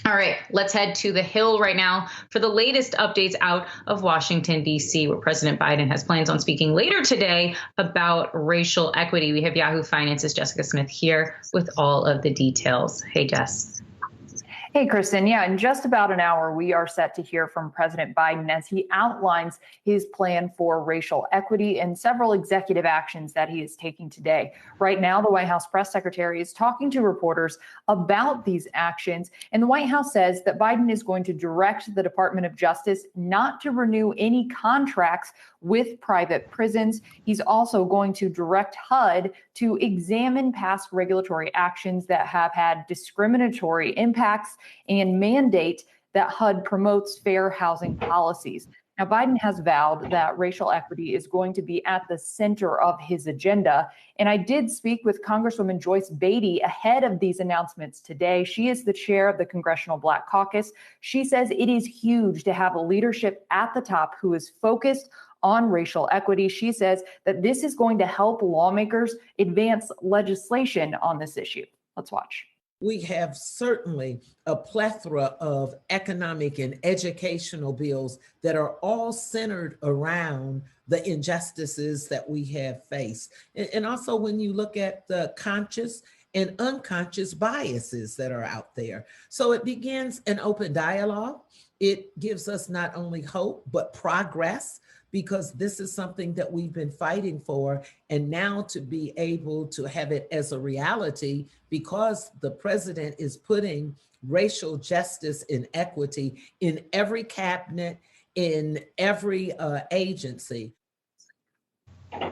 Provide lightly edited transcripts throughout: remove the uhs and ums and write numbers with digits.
All right, let's head to the Hill right now for the latest updates out of Washington, D.C., where President Biden has plans on speaking later today about racial equity. We have Yahoo Finance's Jessica Smith here with all of the details. Hey, Jess. Hey, Kristen. Yeah, in just about an hour, we are set to hear from President Biden as he outlines his plan for racial equity and several executive actions that he is taking today. Right now, the White House press secretary is talking to reporters about these actions, and the White House says that Biden is going to direct the Department of Justice not to renew any contracts with private prisons. He's also going to direct HUD to examine past regulatory actions that have had discriminatory impacts and mandate that HUD promotes fair housing policies. Now, Biden has vowed that racial equity is going to be at the center of his agenda. And I did speak with Congresswoman Joyce Beatty ahead of these announcements today. She is the chair of the Congressional Black Caucus. She says it is huge to have a leadership at the top who is focused on racial equity. She says that this is going to help lawmakers advance legislation on this issue. Let's watch. We have certainly a plethora of economic and educational bills that are all centered around the injustices that we have faced. And also when you look at the conscious and unconscious biases that are out there. So it begins an open dialogue. It gives us not only hope, but progress, because this is something that we've been fighting for. And now to be able to have it as a reality, because the president is putting racial justice and equity in every cabinet, in every agency.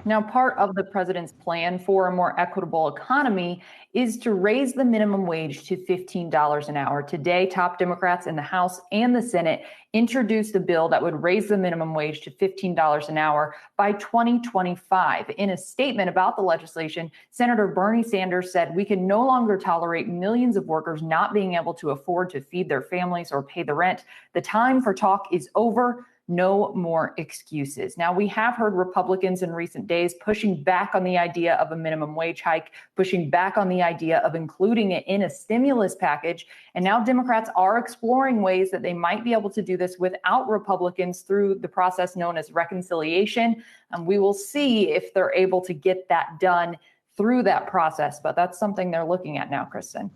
Now, part of the president's plan for a more equitable economy is to raise the minimum wage to $15 an hour. Today, top Democrats in the House and the Senate introduced a bill that would raise the minimum wage to $15 an hour by 2025. In a statement about the legislation, Senator Bernie Sanders said, "We can no longer tolerate millions of workers not being able to afford to feed their families or pay the rent. The time for talk is over. No more excuses." Now, we have heard Republicans in recent days pushing back on the idea of a minimum wage hike, pushing back on the idea of including it in a stimulus package. And now Democrats are exploring ways that they might be able to do this without Republicans through the process known as reconciliation. And we will see if they're able to get that done through that process. But that's something they're looking at now, Kristen.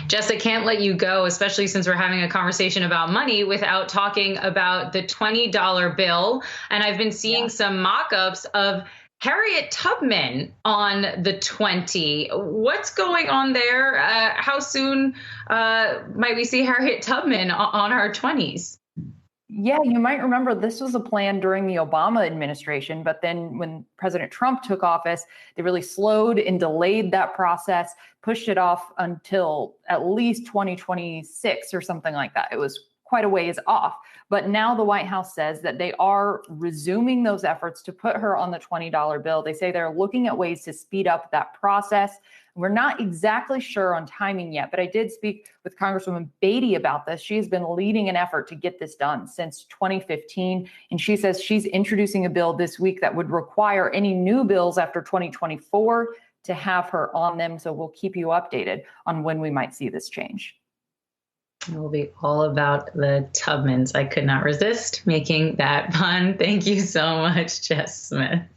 Jess, I can't let you go, especially since we're having a conversation about money, without talking about the $20 bill. And I've been seeing some mock-ups of Harriet Tubman on the 20. What's going on there? How soon might we see Harriet Tubman on our 20s? Yeah, you might remember this was a plan during the Obama administration, but then when President Trump took office, they really slowed and delayed that process, pushed it off until at least 2026 or something like that. It was quite a ways off. But now the White House says that they are resuming those efforts to put her on the $20 bill. They say they're looking at ways to speed up that process. We're not exactly sure on timing yet, but I did speak with Congresswoman Beatty about this. She's been leading an effort to get this done since 2015. And she says she's introducing a bill this week that would require any new bills after 2024 to have her on them. So we'll keep you updated on when we might see this change. It will be all about the Tubmans. I could not resist making that pun. Thank you so much, Jess Smith.